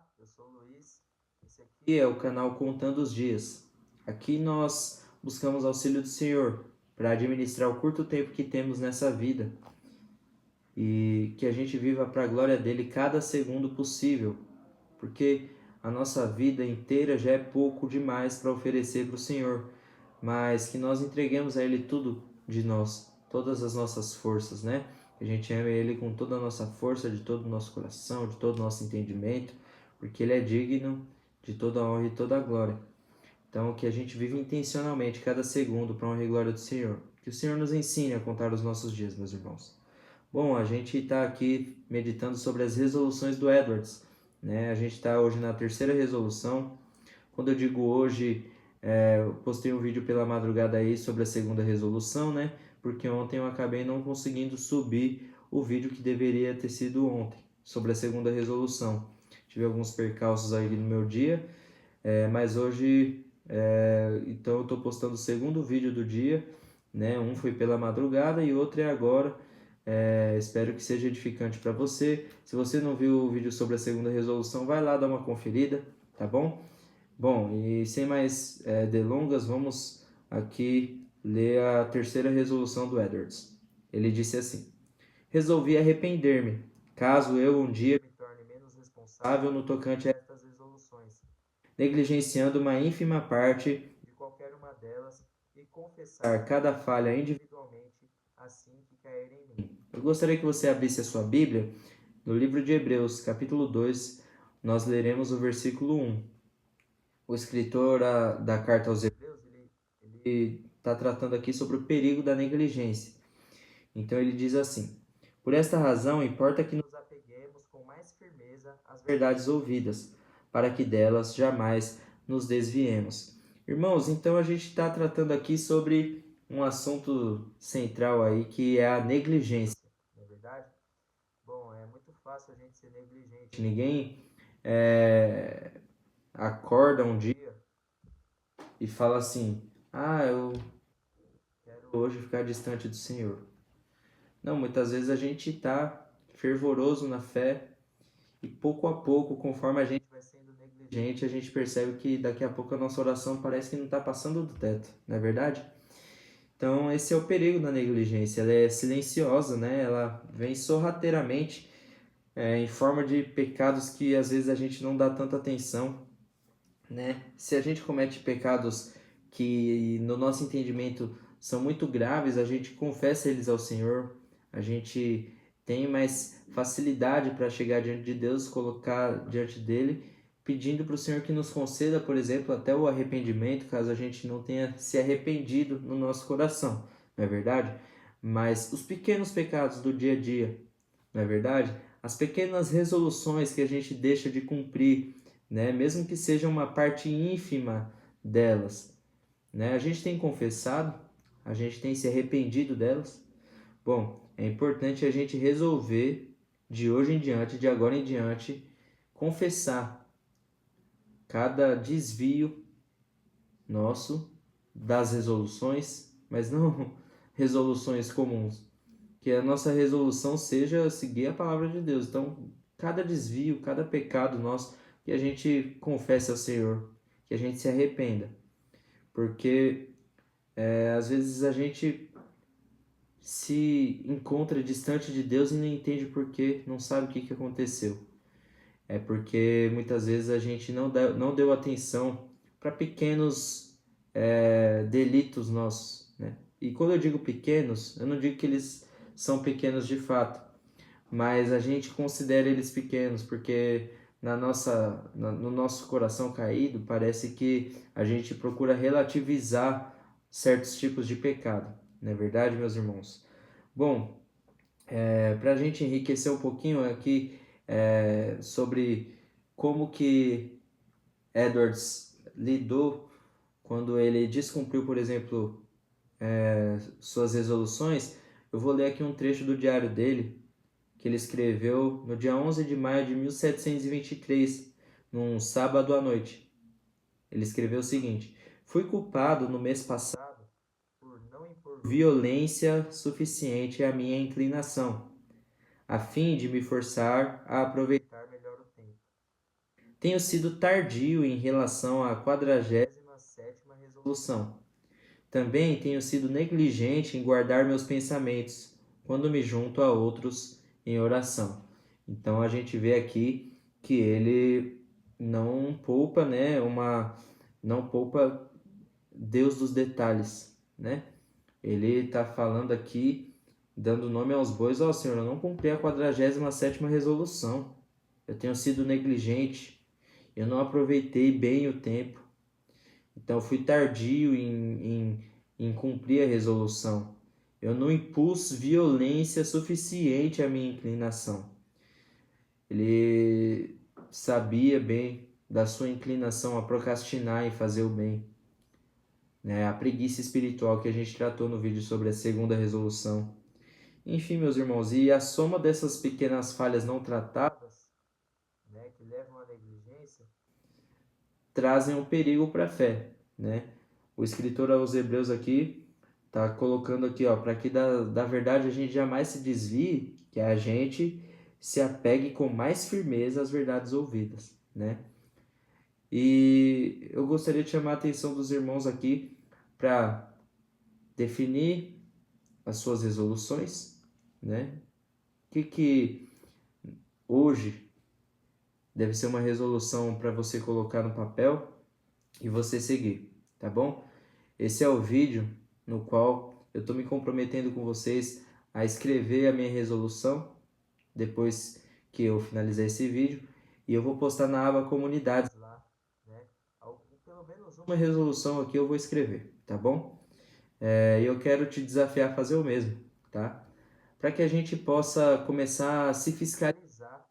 Olá, eu sou o Luiz. Esse aqui é o canal Contando os Dias. Aqui nós buscamos auxílio do Senhor para administrar o curto tempo que temos nessa vida e que a gente viva para a glória dele cada segundo possível, porque a nossa vida inteira já é pouco demais para oferecer para o Senhor, mas que nós entreguemos a Ele tudo de nós, todas as nossas forças, né? Que a gente ame Ele com toda a nossa força, de todo o nosso coração, de todo o nosso entendimento, porque Ele é digno de toda a honra e toda a glória. Então, que a gente viva intencionalmente cada segundo para a honra e glória do Senhor. Que o Senhor nos ensine a contar os nossos dias, meus irmãos. Bom, a gente está aqui meditando sobre as resoluções do Edwards, né? A gente está hoje na terceira resolução. Quando eu digo hoje, eu postei um vídeo pela madrugada aí sobre a segunda resolução, né? Porque ontem eu acabei não conseguindo subir o vídeo que deveria ter sido ontem, sobre a segunda resolução. Tive alguns percalços aí no meu dia, mas hoje, então eu estou postando o segundo vídeo do dia, né? Um foi pela madrugada e outro é agora. Espero que seja edificante para você. Se você não viu o vídeo sobre a segunda resolução, vai lá dar uma conferida, tá bom? Bom, e sem mais delongas, vamos aqui ler a terceira resolução do Edwards. Ele disse assim: resolvi arrepender-me, caso eu um dia me torne menos responsável no tocante a estas resoluções, negligenciando uma ínfima parte de qualquer uma delas e confessar cada falha individualmente assim que cair em mim. Eu gostaria que você abrisse a sua Bíblia no livro de Hebreus, capítulo 2, nós leremos o versículo 1. O escritor da carta aos Hebreus, ele está tratando aqui sobre o perigo da negligência. Então ele diz assim: por esta razão, importa que nos apeguemos com mais firmeza às verdades ouvidas, para que delas jamais nos desviemos. Irmãos, então a gente está tratando aqui sobre um assunto central aí, que é a negligência, não é verdade? Bom, é muito fácil a gente ser negligente. Ninguém acorda um dia e fala assim: ah, eu quero hoje ficar distante do Senhor. Não, muitas vezes a gente está fervoroso na fé e pouco a pouco, conforme a gente vai sendo negligente, a gente percebe que daqui a pouco a nossa oração parece que não está passando do teto, não é verdade? Então esse é o perigo da negligência, ela é silenciosa, né? Ela vem sorrateiramente em forma de pecados que às vezes a gente não dá tanta atenção, né? Se a gente comete pecados que no nosso entendimento são muito graves, a gente confessa eles ao Senhor, a gente tem mais facilidade para chegar diante de Deus, colocar diante dele, pedindo para o Senhor que nos conceda, por exemplo, até o arrependimento, caso a gente não tenha se arrependido no nosso coração, não é verdade? Mas os pequenos pecados do dia a dia, não é verdade? As pequenas resoluções que a gente deixa de cumprir, né? Mesmo que seja uma parte ínfima delas, né? A gente tem confessado, a gente tem se arrependido delas. Bom, é importante a gente resolver de hoje em diante, de agora em diante, confessar cada desvio nosso das resoluções, mas não resoluções comuns. Que a nossa resolução seja seguir a palavra de Deus. Então, cada desvio, cada pecado nosso, que a gente confesse ao Senhor, que a gente se arrependa. Porque às vezes a gente se encontra distante de Deus e não entende por quê, não sabe o que aconteceu. É porque muitas vezes a gente não deu atenção para pequenos delitos nossos, né? E quando eu digo pequenos, eu não digo que eles são pequenos de fato, mas a gente considera eles pequenos porque no nosso coração caído parece que a gente procura relativizar certos tipos de pecado, não é verdade, meus irmãos? Bom, para a gente enriquecer um pouquinho aqui sobre como que Edwards lidou quando ele descumpriu, por exemplo, suas resoluções, eu vou ler aqui um trecho do diário dele, que ele escreveu no dia 11 de maio de 1723, num sábado à noite. Ele escreveu o seguinte: fui culpado no mês passado por não impor violência suficiente à minha inclinação, a fim de me forçar a aproveitar melhor o tempo. Tenho sido tardio em relação à 47ª resolução. Também tenho sido negligente em guardar meus pensamentos quando me junto a outros em oração. Então a gente vê aqui que ele não poupa, né, não poupa Deus dos detalhes, né? Ele está falando aqui, dando nome aos bois: ó, Senhor, eu não cumpri a 47ª resolução. Eu tenho sido negligente, eu não aproveitei bem o tempo. Então, eu fui tardio em cumprir a resolução. Eu não impus violência suficiente à minha inclinação. Ele sabia bem da sua inclinação a procrastinar e fazer o bem, né? A preguiça espiritual que a gente tratou no vídeo sobre a segunda resolução. Enfim, meus irmãos, e a soma dessas pequenas falhas não tratadas, né, que levam à negligência, trazem um perigo para a fé, né? O escritor aos Hebreus aqui tá colocando aqui, ó, para que da verdade a gente jamais se desvie, que a gente se apegue com mais firmeza às verdades ouvidas, né? E eu gostaria de chamar a atenção dos irmãos aqui para definir as suas resoluções, né? O que hoje deve ser uma resolução para você colocar no papel e você seguir, tá bom? Esse é o vídeo no qual eu estou me comprometendo com vocês a escrever a minha resolução depois que eu finalizar esse vídeo, e eu vou postar na aba comunidades lá, né? Pelo menos uma resolução aqui eu vou escrever, tá bom? E eu quero te desafiar a fazer o mesmo, tá? Para que a gente possa começar a se fiscalizar,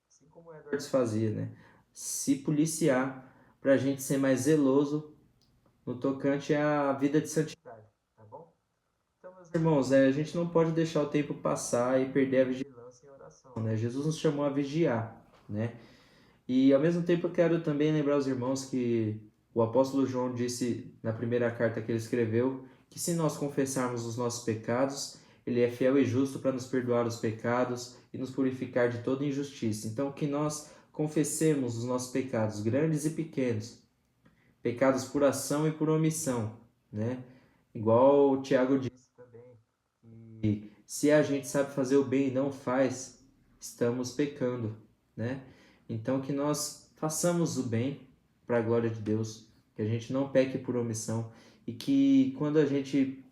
assim como o Edwards fazia, né? Se policiar para a gente ser mais zeloso no tocante à vida de santidade, tá bom? Então, meus irmãos, a gente não pode deixar o tempo passar e perder a vigilância e a oração, né? Jesus nos chamou a vigiar, né? E ao mesmo tempo eu quero também lembrar os irmãos que o apóstolo João disse na primeira carta que ele escreveu que se nós confessarmos os nossos pecados, ele é fiel e justo para nos perdoar os pecados e nos purificar de toda injustiça. Então, que nós confessemos os nossos pecados, grandes e pequenos, pecados por ação e por omissão, né? Igual o Tiago disse também, que se a gente sabe fazer o bem e não faz, estamos pecando, né? Então que nós façamos o bem para a glória de Deus, que a gente não peque por omissão e que quando a gente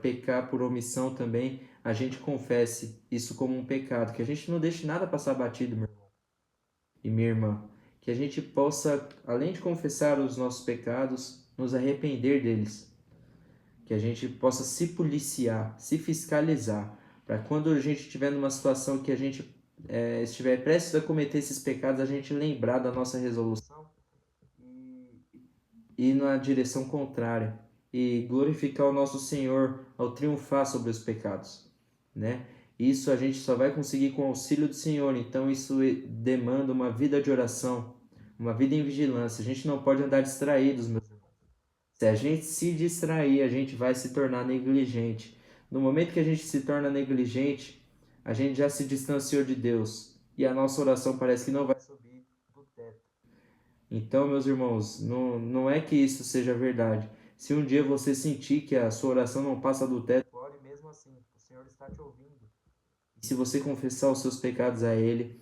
pecar por omissão também, a gente confesse isso como um pecado, que a gente não deixe nada passar batido, meu irmão e minha irmã, que a gente possa, além de confessar os nossos pecados, nos arrepender deles, que a gente possa se policiar, se fiscalizar, para quando a gente estiver numa situação que a gente estiver prestes a cometer esses pecados, a gente lembrar da nossa resolução e ir na direção contrária e glorificar o nosso Senhor ao triunfar sobre os pecados, né? Isso a gente só vai conseguir com o auxílio do Senhor, então isso demanda uma vida de oração, uma vida em vigilância. A gente não pode andar distraídos, meus irmãos. Se a gente se distrair, a gente vai se tornar negligente. No momento que a gente se torna negligente, a gente já se distanciou de Deus e a nossa oração parece que não vai subir do teto. Então, meus irmãos, não é que isso seja verdade. Se um dia você sentir que a sua oração não passa do teto, ore mesmo assim. O Senhor está te ouvindo. E se você confessar os seus pecados a Ele,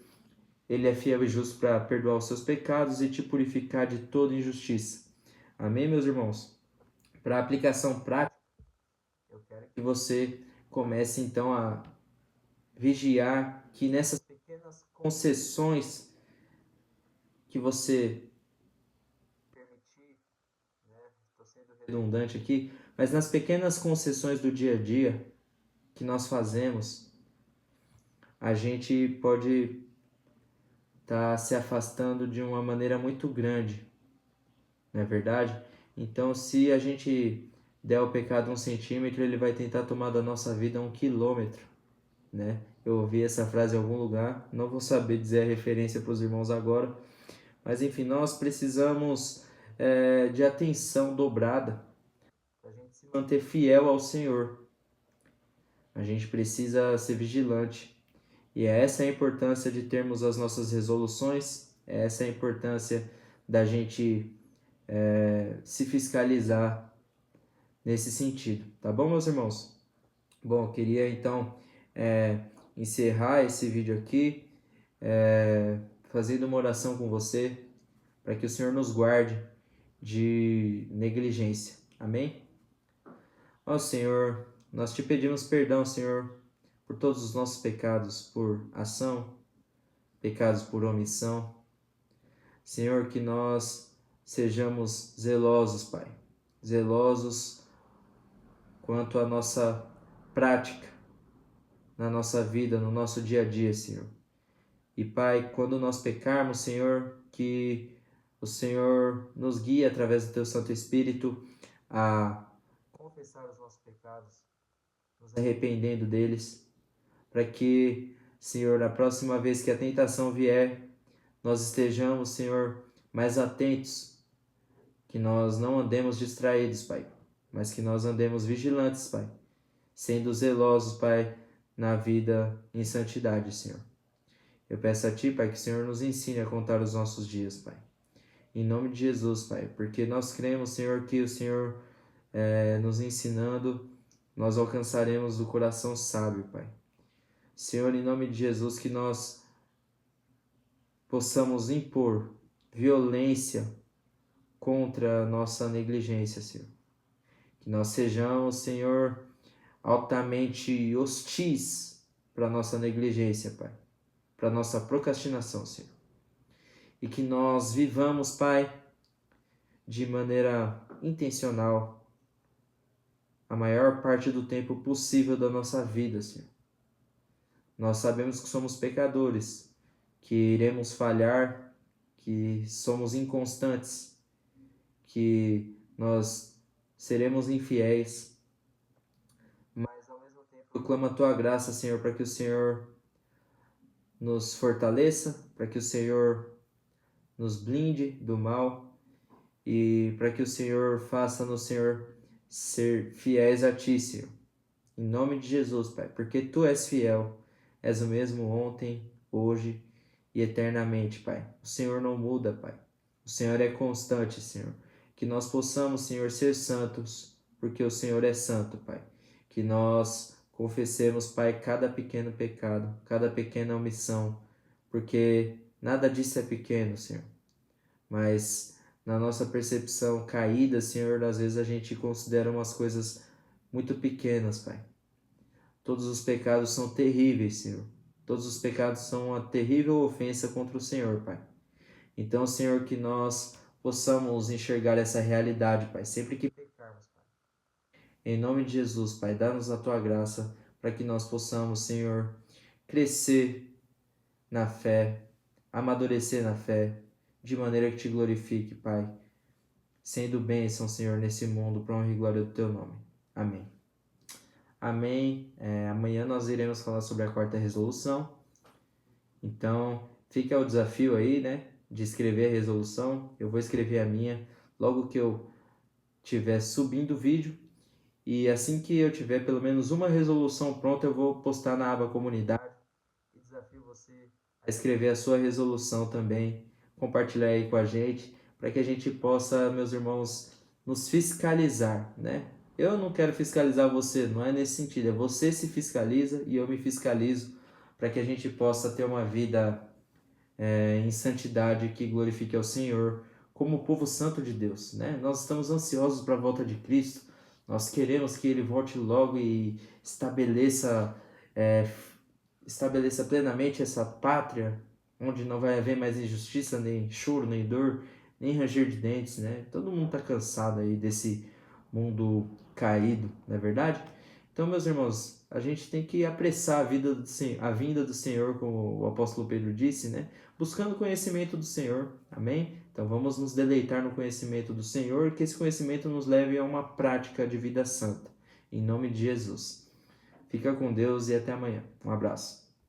Ele é fiel e justo para perdoar os seus pecados e te purificar de toda injustiça. Amém, meus irmãos? Para aplicação prática, eu quero que você comece então a vigiar que nessas pequenas concessões que você permitir, né? Estou sendo redundante aqui, mas nas pequenas concessões do dia a dia que nós fazemos, a gente pode estar se afastando de uma maneira muito grande, não é verdade? Então, se a gente der ao pecado 1 centímetro, ele vai tentar tomar da nossa vida 1 quilômetro, né? Eu ouvi essa frase em algum lugar, não vou saber dizer a referência para os irmãos agora, mas enfim, nós precisamos de atenção dobrada para a gente se manter fiel ao Senhor. A gente precisa ser vigilante. E é essa a importância de termos as nossas resoluções Essa é a importância da gente se fiscalizar nesse sentido, tá bom, meus irmãos? Bom, eu queria então encerrar esse vídeo aqui fazendo uma oração com você para que o Senhor nos guarde de negligência. Amém? Ó Senhor, nós te pedimos perdão, Senhor, por todos os nossos pecados, por ação, pecados por omissão. Senhor, que nós sejamos zelosos, Pai, zelosos quanto à nossa prática na nossa vida, no nosso dia a dia, Senhor. E Pai, quando nós pecarmos, Senhor, que o Senhor nos guie através do Teu Santo Espírito a confessar os nossos pecados, nos arrependendo deles, para que, Senhor, na próxima vez que a tentação vier, nós estejamos, Senhor, mais atentos, que nós não andemos distraídos, Pai, mas que nós andemos vigilantes, Pai, sendo zelosos, Pai, na vida em santidade, Senhor. Eu peço a Ti, Pai, que o Senhor nos ensine a contar os nossos dias, Pai. Em nome de Jesus, Pai, porque nós cremos, Senhor, que o Senhor nos ensinando, nós alcançaremos o coração sábio, Pai. Senhor, em nome de Jesus, que nós possamos impor violência contra a nossa negligência, Senhor. Que nós sejamos, Senhor, altamente hostis para a nossa negligência, Pai, para a nossa procrastinação, Senhor. E que nós vivamos, Pai, de maneira intencional a maior parte do tempo possível da nossa vida, Senhor. Nós sabemos que somos pecadores, que iremos falhar, que somos inconstantes, que nós seremos infiéis, mas ao mesmo tempo eu clamo a Tua graça, Senhor, para que o Senhor nos fortaleça, para que o Senhor nos blinde do mal e para que o Senhor faça-nos, Senhor, ser fiéis a Ti, Senhor. Em nome de Jesus, Pai, porque Tu és fiel, és o mesmo ontem, hoje e eternamente, Pai. O Senhor não muda, Pai. O Senhor é constante, Senhor. Que nós possamos, Senhor, ser santos, porque o Senhor é santo, Pai. Que nós confessemos, Pai, cada pequeno pecado, cada pequena omissão, porque nada disso é pequeno, Senhor. Mas na nossa percepção caída, Senhor, às vezes a gente considera umas coisas muito pequenas, Pai. Todos os pecados são terríveis, Senhor. Todos os pecados são uma terrível ofensa contra o Senhor, Pai. Então, Senhor, que nós possamos enxergar essa realidade, Pai, sempre que pecarmos, Pai. Em nome de Jesus, Pai, dá-nos a Tua graça para que nós possamos, Senhor, crescer na fé, amadurecer na fé, de maneira que Te glorifique, Pai, sendo bênção, Senhor, nesse mundo, para honra e glória do Teu nome. Amém. Amém. Amanhã nós iremos falar sobre a quarta resolução. Então, fica o desafio aí, né, de escrever a resolução. Eu vou escrever a minha logo que eu estiver subindo o vídeo. E assim que eu tiver pelo menos uma resolução pronta, eu vou postar na aba comunidade. E desafio você a escrever a sua resolução também. Compartilhar aí com a gente, para que a gente possa, meus irmãos, nos fiscalizar, né? Eu não quero fiscalizar você, não é nesse sentido. É você se fiscaliza e eu me fiscalizo, para que a gente possa ter uma vida em santidade que glorifique ao Senhor, como povo santo de Deus, né? Nós estamos ansiosos para a volta de Cristo. Nós queremos que Ele volte logo e estabeleça plenamente essa pátria, onde não vai haver mais injustiça, nem choro, nem dor, nem ranger de dentes, né? Todo mundo está cansado aí desse mundo caído, não é verdade? Então, meus irmãos, a gente tem que apressar a vinda do Senhor, como o apóstolo Pedro disse, né? Buscando o conhecimento do Senhor, amém? Então, vamos nos deleitar no conhecimento do Senhor, que esse conhecimento nos leve a uma prática de vida santa, em nome de Jesus. Fica com Deus e até amanhã. Um abraço.